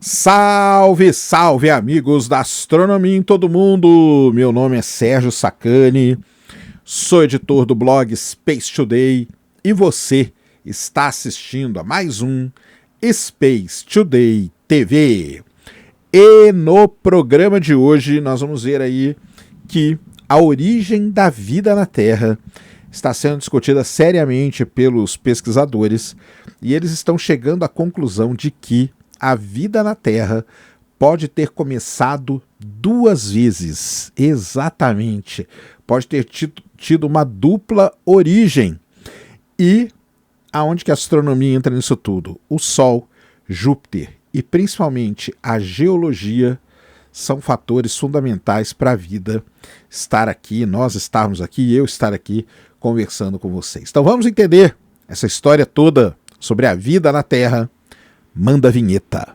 Salve, salve amigos da astronomia em todo mundo! Meu nome é Sérgio Sacani, sou editor do blog Space Today e você está assistindo a mais um Space Today TV. E no programa de hoje nós vamos ver aí que a origem da vida na Terra está sendo discutida seriamente pelos pesquisadores e eles estão chegando à conclusão de que a vida na Terra pode ter começado duas vezes, exatamente. Pode ter tido uma dupla origem. E aonde que a astronomia entra nisso tudo? O Sol, Júpiter e principalmente a geologia são fatores fundamentais para a vida estar aqui, nós estarmos aqui e eu estar aqui conversando com vocês. Então vamos entender essa história toda sobre a vida na Terra. Manda a vinheta.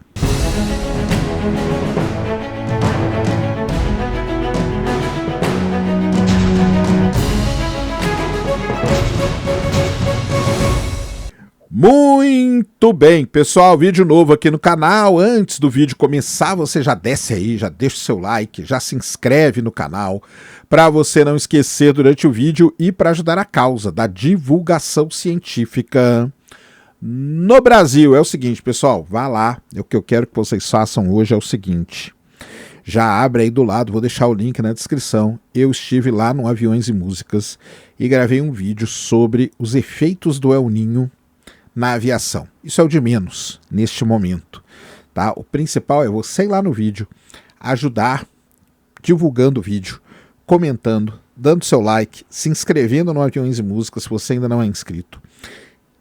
Muito bem, pessoal, vídeo novo aqui no canal. Antes do vídeo começar, você já desce aí, já deixa o seu like, já se inscreve no canal para você não esquecer durante o vídeo e para ajudar a causa da divulgação científica no Brasil. É o seguinte, pessoal, vá lá. O que eu quero que vocês façam hoje é o seguinte. Já abre aí do lado, vou deixar o link na descrição. Eu estive lá no Aviões e Músicas e gravei um vídeo sobre os efeitos do El Niño na aviação. Isso é o de menos neste momento, tá? O principal é você ir lá no vídeo, ajudar divulgando o vídeo, comentando, dando seu like, se inscrevendo no Aviões e Músicas se você ainda não é inscrito.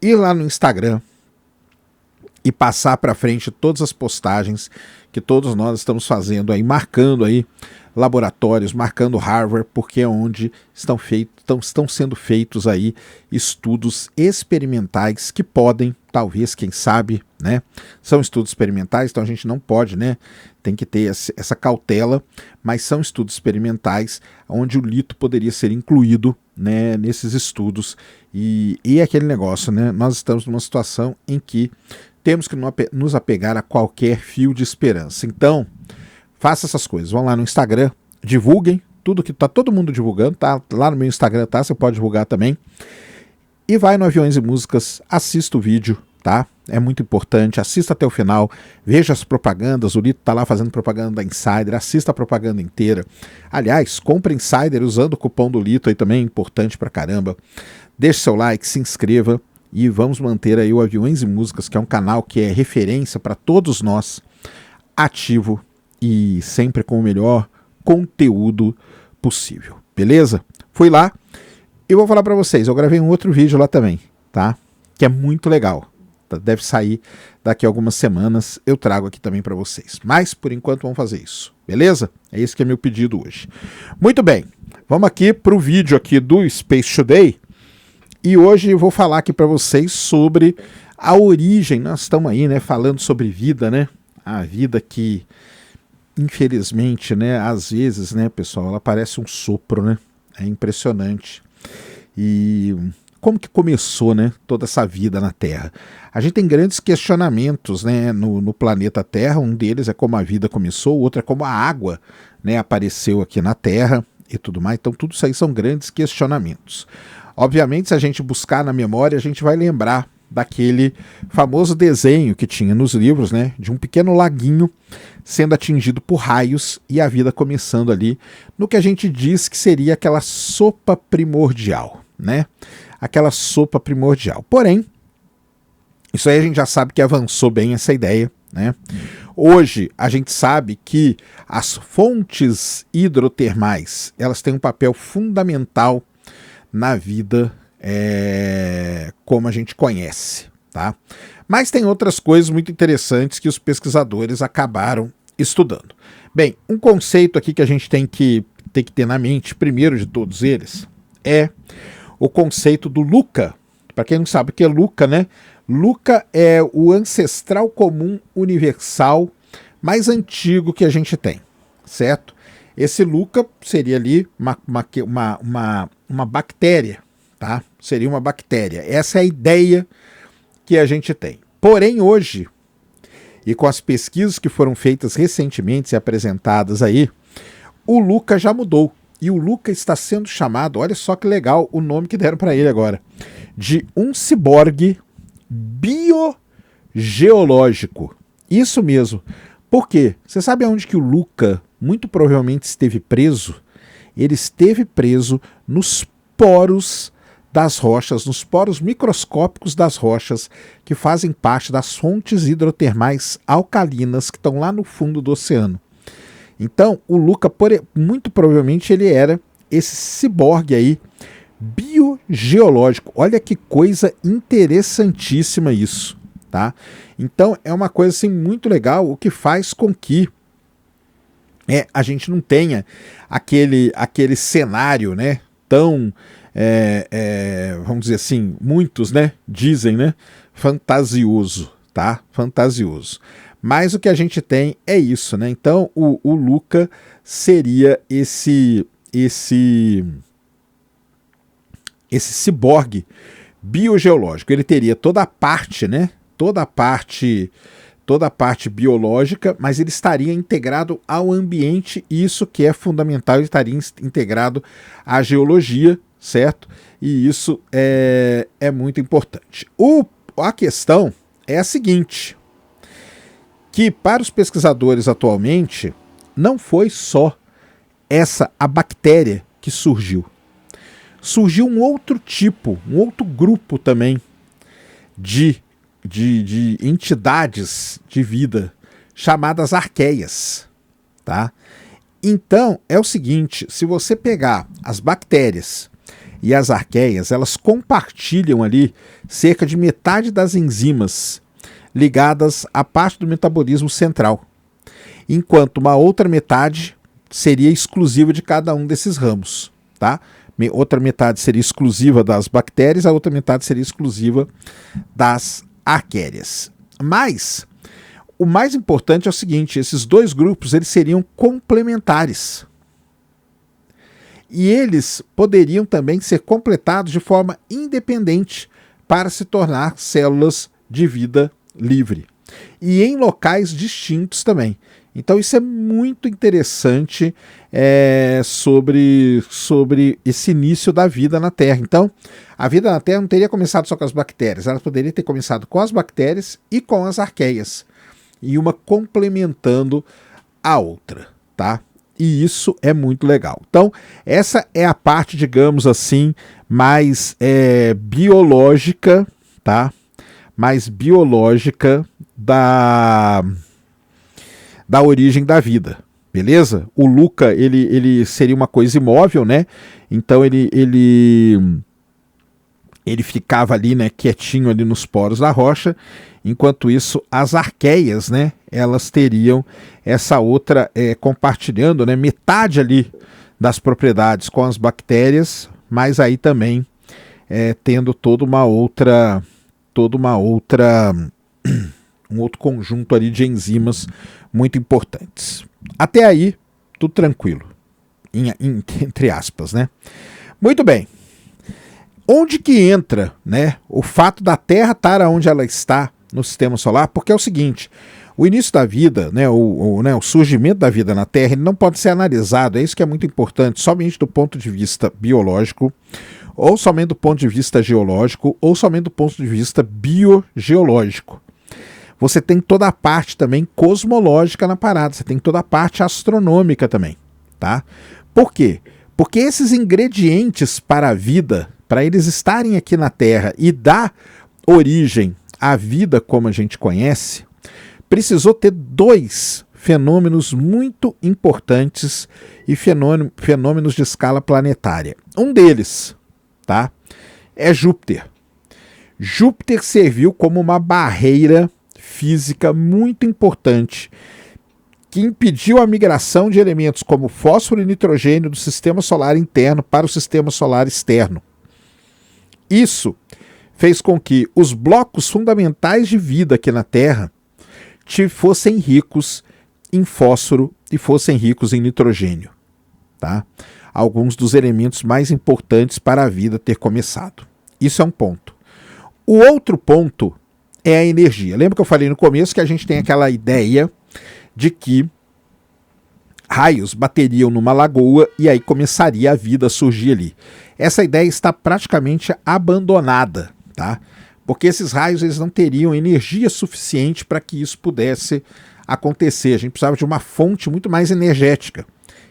Ir lá no Instagram e passar para frente todas as postagens que todos nós estamos fazendo aí, marcando aí laboratórios, marcando Harvard, porque é onde estão sendo feitos aí estudos experimentais que podem, talvez, quem sabe, né? São estudos experimentais, então a gente não pode, né? Tem que ter essa cautela, mas são estudos experimentais onde o lito poderia ser incluído, né, nesses estudos. E aquele negócio, né? Nós estamos numa situação em que temos que nos apegar a qualquer fio de esperança. Então, faça essas coisas. Vão lá no Instagram, divulguem tudo que tá todo mundo divulgando, tá? Lá no meu Instagram, tá? Você pode divulgar também. E vai no Aviões e Músicas, assista o vídeo, tá? É muito importante, assista até o final, veja as propagandas, o Lito tá lá fazendo propaganda da Insider, assista a propaganda inteira. Aliás, compre Insider usando o cupom do Lito aí também, é importante pra caramba. Deixe seu like, se inscreva e vamos manter aí o Aviões e Músicas, que é um canal que é referência para todos nós, ativo e sempre com o melhor conteúdo possível, beleza? Fui lá e vou falar para vocês, eu gravei um outro vídeo lá também, tá? Que é muito legal, deve sair daqui a algumas semanas, eu trago aqui também para vocês, mas por enquanto vamos fazer isso, beleza? É esse que é meu pedido hoje. Muito bem, vamos aqui para o vídeo aqui do Space Today e hoje eu vou falar aqui para vocês sobre a origem. Nós estamos aí, né, falando sobre vida, né? A vida que infelizmente, né, às vezes, né, pessoal, ela parece um sopro, né? É impressionante. E como que começou, né, toda essa vida na Terra? A gente tem grandes questionamentos, né, no planeta Terra. Um deles é como a vida começou, o outro é como a água, né, apareceu aqui na Terra e tudo mais. Então tudo isso aí são grandes questionamentos. Obviamente, se a gente buscar na memória, a gente vai lembrar daquele famoso desenho que tinha nos livros, né, de um pequeno laguinho sendo atingido por raios e a vida começando ali no que a gente diz que seria aquela sopa primordial, né? Aquela sopa primordial. Porém, isso aí a gente já sabe que avançou bem essa ideia, né? Hoje a gente sabe que as fontes hidrotermais, elas têm um papel fundamental na vida como a gente conhece, tá? Mas tem outras coisas muito interessantes que os pesquisadores acabaram estudando. Bem, um conceito aqui que a gente tem que ter na mente, primeiro de todos eles, é o conceito do LUCA. Para quem não sabe o que é LUCA, né? LUCA é o ancestral comum universal mais antigo que a gente tem, certo? Esse LUCA seria ali uma bactéria, tá? Seria uma bactéria. Essa é a ideia que a gente tem. Porém, hoje, e com as pesquisas que foram feitas recentemente e apresentadas aí, o Luca já mudou. E o Luca está sendo chamado, olha só que legal o nome que deram para ele agora, de um ciborgue biogeológico. Isso mesmo. Por quê? Você sabe aonde que o Luca muito provavelmente esteve preso? Ele esteve preso nos poros das rochas, nos poros microscópicos das rochas que fazem parte das fontes hidrotermais alcalinas que estão lá no fundo do oceano. Então, o Luca, muito provavelmente, ele era esse ciborgue aí, biogeológico. Olha que coisa interessantíssima isso, tá? Então, é uma coisa assim, muito legal, o que faz com que a gente não tenha aquele cenário, né, tão, vamos dizer assim, muitos, né, dizem, né, fantasioso, tá? Fantasioso. Mas o que a gente tem é isso, né? Então o Luca seria esse ciborgue biogeológico. Ele teria toda a parte, né? Toda a parte biológica, mas ele estaria integrado ao ambiente, e isso que é fundamental, ele estaria integrado à geologia, certo? E isso é muito importante. A questão é a seguinte, que para os pesquisadores atualmente, não foi só a bactéria que surgiu. Surgiu um outro tipo, um outro grupo também de entidades de vida chamadas arqueias, tá? Então, é o seguinte, se você pegar as bactérias e as arqueias, elas compartilham ali cerca de metade das enzimas ligadas à parte do metabolismo central, enquanto uma outra metade seria exclusiva de cada um desses ramos, tá? Outra metade seria exclusiva das bactérias, a outra metade seria exclusiva das arqueias. Mas o mais importante é o seguinte, esses dois grupos eles seriam complementares. E eles poderiam também ser completados de forma independente para se tornar células de vida livre. E em locais distintos também. Então isso é muito interessante sobre esse início da vida na Terra. Então, a vida na Terra não teria começado só com as bactérias, ela poderia ter começado com as bactérias e com as arqueias, e uma complementando a outra, tá? E isso é muito legal. Então, essa é a parte, digamos assim, mais biológica, tá? Mais biológica da origem da vida, beleza? O Luca, ele seria uma coisa imóvel, né? Então ele ficava ali, né, quietinho ali nos poros da rocha, enquanto isso as arqueias, né, elas teriam essa outra, compartilhando, né, metade ali das propriedades com as bactérias, mas aí também tendo um outro conjunto ali de enzimas muito importantes. Até aí, tudo tranquilo, entre aspas, né? Muito bem. Onde que entra, né, o fato da Terra estar onde ela está no sistema solar? Porque é o seguinte, o início da vida, né, o surgimento da vida na Terra, ele não pode ser analisado, é isso que é muito importante, somente do ponto de vista biológico, ou somente do ponto de vista geológico, ou somente do ponto de vista biogeológico. Você tem toda a parte também cosmológica na parada, você tem toda a parte astronômica também, tá? Por quê? Porque esses ingredientes para a vida, para eles estarem aqui na Terra e dar origem à vida como a gente conhece, precisou ter dois fenômenos muito importantes e fenômenos de escala planetária. Um deles, tá, é Júpiter. Júpiter serviu como uma barreira física muito importante que impediu a migração de elementos como fósforo e nitrogênio do sistema solar interno para o sistema solar externo. Isso fez com que os blocos fundamentais de vida aqui na Terra fossem ricos em fósforo e fossem ricos em nitrogênio, tá? Alguns dos elementos mais importantes para a vida ter começado. Isso é um ponto. O outro ponto é a energia. Lembra que eu falei no começo que a gente tem aquela ideia de que raios bateriam numa lagoa e aí começaria a vida a surgir ali. Essa ideia está praticamente abandonada, tá? Porque esses raios eles não teriam energia suficiente para que isso pudesse acontecer. A gente precisava de uma fonte muito mais energética.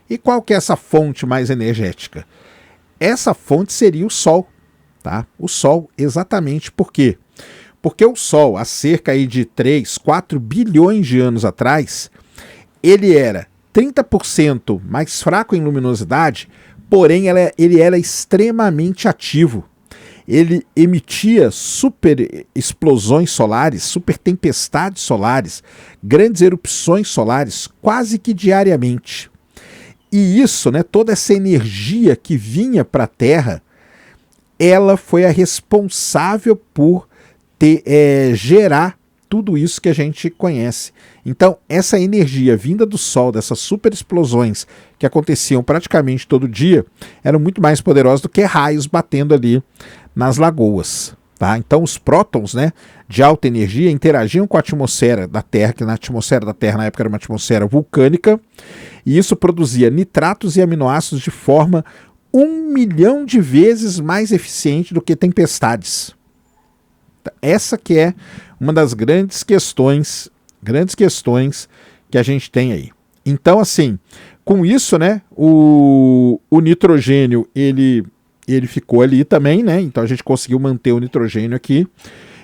E qual que é essa fonte mais energética? Essa fonte seria o Sol, tá? O Sol, exatamente por quê? Porque o Sol, há cerca aí de 3, 4 bilhões de anos atrás, ele era 30% mais fraco em luminosidade, porém ele era extremamente ativo. Ele emitia super explosões solares, super tempestades solares, grandes erupções solares, quase que diariamente. E isso, né, toda essa energia que vinha para a Terra, ela foi a responsável por gerar tudo isso que a gente conhece. Então, essa energia vinda do Sol, dessas super explosões que aconteciam praticamente todo dia, eram muito mais poderosas do que raios batendo ali nas lagoas. Tá? Então, os prótons, né, de alta energia interagiam com a atmosfera da Terra, que na atmosfera da Terra na época era uma atmosfera vulcânica, e isso produzia nitratos e aminoácidos de forma 1 milhão de vezes mais eficiente do que tempestades. Essa que é uma das grandes questões que a gente tem aí. Então, assim, com isso, né, o nitrogênio, ele ficou ali também, né, então a gente conseguiu manter o nitrogênio aqui,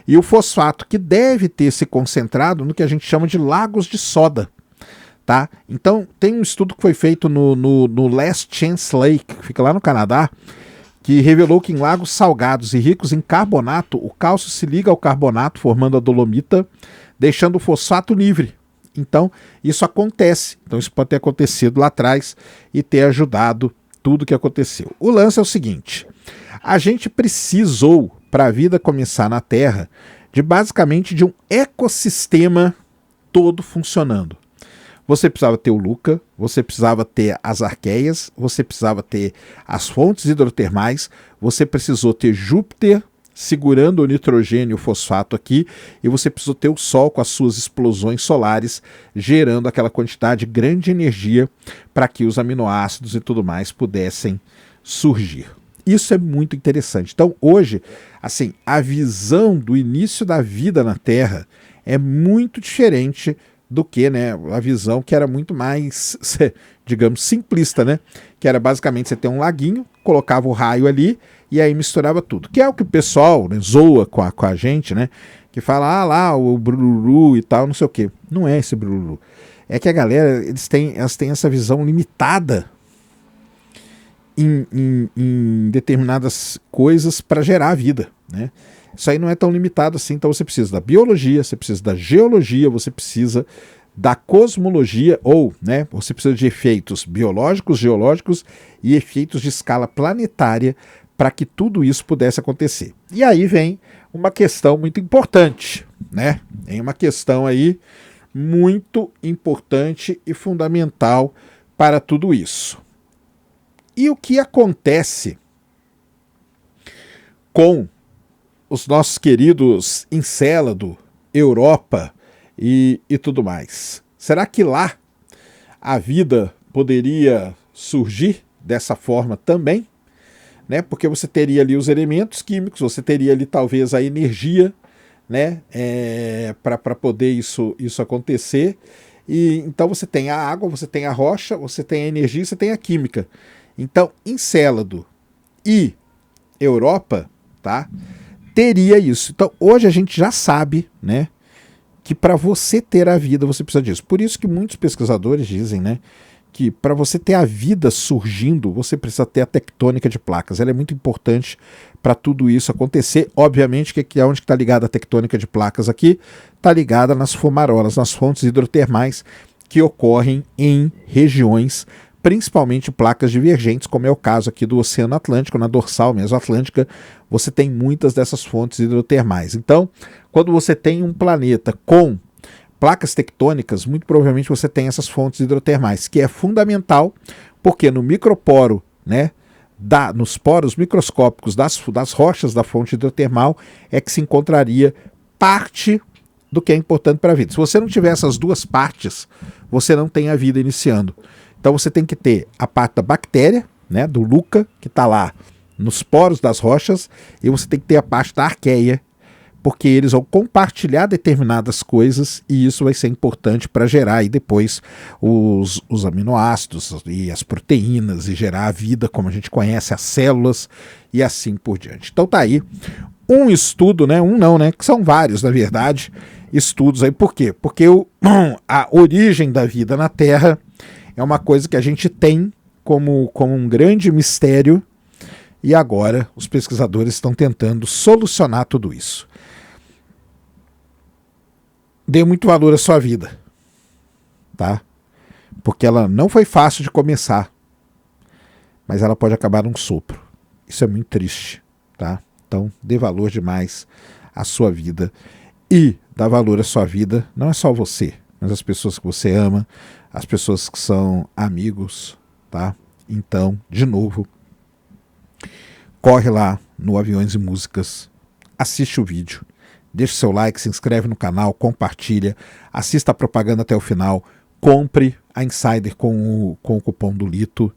e o fosfato, que deve ter se concentrado no que a gente chama de lagos de soda, tá? Então, tem um estudo que foi feito no Last Chance Lake, que fica lá no Canadá, que revelou que em lagos salgados e ricos em carbonato, o cálcio se liga ao carbonato, formando a dolomita, deixando o fosfato livre. Então, isso acontece. Então, isso pode ter acontecido lá atrás e ter ajudado tudo que aconteceu. O lance é o seguinte: a gente precisou, para a vida começar na Terra, basicamente de um ecossistema todo funcionando. Você precisava ter o Luca, você precisava ter as arqueias, você precisava ter as fontes hidrotermais, você precisou ter Júpiter segurando o nitrogênio e o fosfato aqui, e você precisou ter o Sol com as suas explosões solares, gerando aquela quantidade grande de energia para que os aminoácidos e tudo mais pudessem surgir. Isso é muito interessante. Então, hoje, assim, a visão do início da vida na Terra é muito diferente do que, né, a visão que era muito mais, digamos, simplista, né? Que era basicamente você ter um laguinho, colocava o raio ali e aí misturava tudo. Que é o que o pessoal, né, zoa com a gente, né? Que fala, lá, o brululu e tal, não sei o quê. Não é esse brululu. É que a galera, elas têm essa visão limitada em determinadas coisas para gerar a vida, né? Isso aí não é tão limitado assim, então você precisa da biologia, você precisa da geologia, você precisa da cosmologia, ou, né, você precisa de efeitos biológicos, geológicos e efeitos de escala planetária para que tudo isso pudesse acontecer. E aí vem uma questão muito importante, né? Tem uma questão aí muito importante e fundamental para tudo isso. E o que acontece com os nossos queridos Encélado, Europa e tudo mais? Será que lá a vida poderia surgir dessa forma também? Né? Porque você teria ali os elementos químicos, você teria ali talvez a energia, né? Para poder isso acontecer. E então você tem a água, você tem a rocha, você tem a energia, você tem a química. Então, Encélado e Europa, tá, teria isso. Então, hoje a gente já sabe, né, que para você ter a vida você precisa disso. Por isso que muitos pesquisadores dizem, né, que para você ter a vida surgindo, você precisa ter a tectônica de placas. Ela é muito importante para tudo isso acontecer. Obviamente, onde está ligada a tectônica de placas aqui? Está ligada nas fumarolas, nas fontes hidrotermais que ocorrem em regiões, principalmente placas divergentes, como é o caso aqui do Oceano Atlântico, na dorsal mesoatlântica, você tem muitas dessas fontes hidrotermais. Então, quando você tem um planeta com placas tectônicas, muito provavelmente você tem essas fontes hidrotermais, que é fundamental, porque no microporo, né, nos poros microscópicos das rochas da fonte hidrotermal, é que se encontraria parte do que é importante para a vida. Se você não tiver essas duas partes, você não tem a vida iniciando. Então você tem que ter a parte da bactéria, né, do Luca, que está lá nos poros das rochas, e você tem que ter a parte da arqueia, porque eles vão compartilhar determinadas coisas e isso vai ser importante para gerar aí depois os aminoácidos e as proteínas e gerar a vida como a gente conhece, as células e assim por diante. Então tá aí um estudo, né? Um não, né? Que são vários, na verdade, estudos aí. Por quê? Porque a origem da vida na Terra é uma coisa que a gente tem como um grande mistério e agora os pesquisadores estão tentando solucionar tudo isso. Dê muito valor à sua vida, tá? Porque ela não foi fácil de começar, mas ela pode acabar num sopro. Isso é muito triste, tá? Então, dê valor demais à sua vida e dá valor à sua vida não é só você, mas as pessoas que você ama, as pessoas que são amigos, tá? Então, de novo, corre lá no Aviões e Músicas, assiste o vídeo, deixa o seu like, se inscreve no canal, compartilha, assista a propaganda até o final, compre a Insider com o cupom do Lito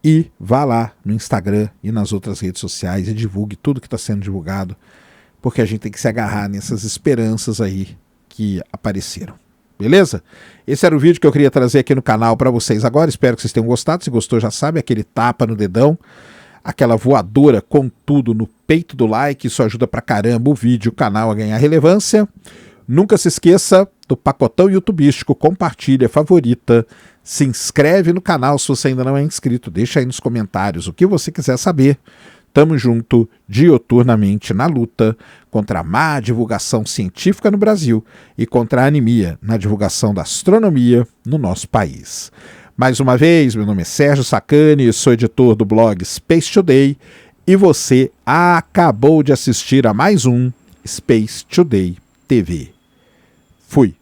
e vá lá no Instagram e nas outras redes sociais e divulgue tudo que está sendo divulgado, porque a gente tem que se agarrar nessas esperanças aí que apareceram. Beleza? Esse era o vídeo que eu queria trazer aqui no canal para vocês agora, espero que vocês tenham gostado. Se gostou, já sabe, aquele tapa no dedão, aquela voadora com tudo no peito do like, isso ajuda pra caramba o vídeo, o canal a ganhar relevância. Nunca se esqueça do pacotão youtubístico, compartilha, favorita, se inscreve no canal se você ainda não é inscrito, deixa aí nos comentários o que você quiser saber. Tamo junto dioturnamente na luta contra a má divulgação científica no Brasil e contra a anemia na divulgação da astronomia no nosso país. Mais uma vez, meu nome é Sérgio Sacani, sou editor do blog Space Today e você acabou de assistir a mais um Space Today TV. Fui!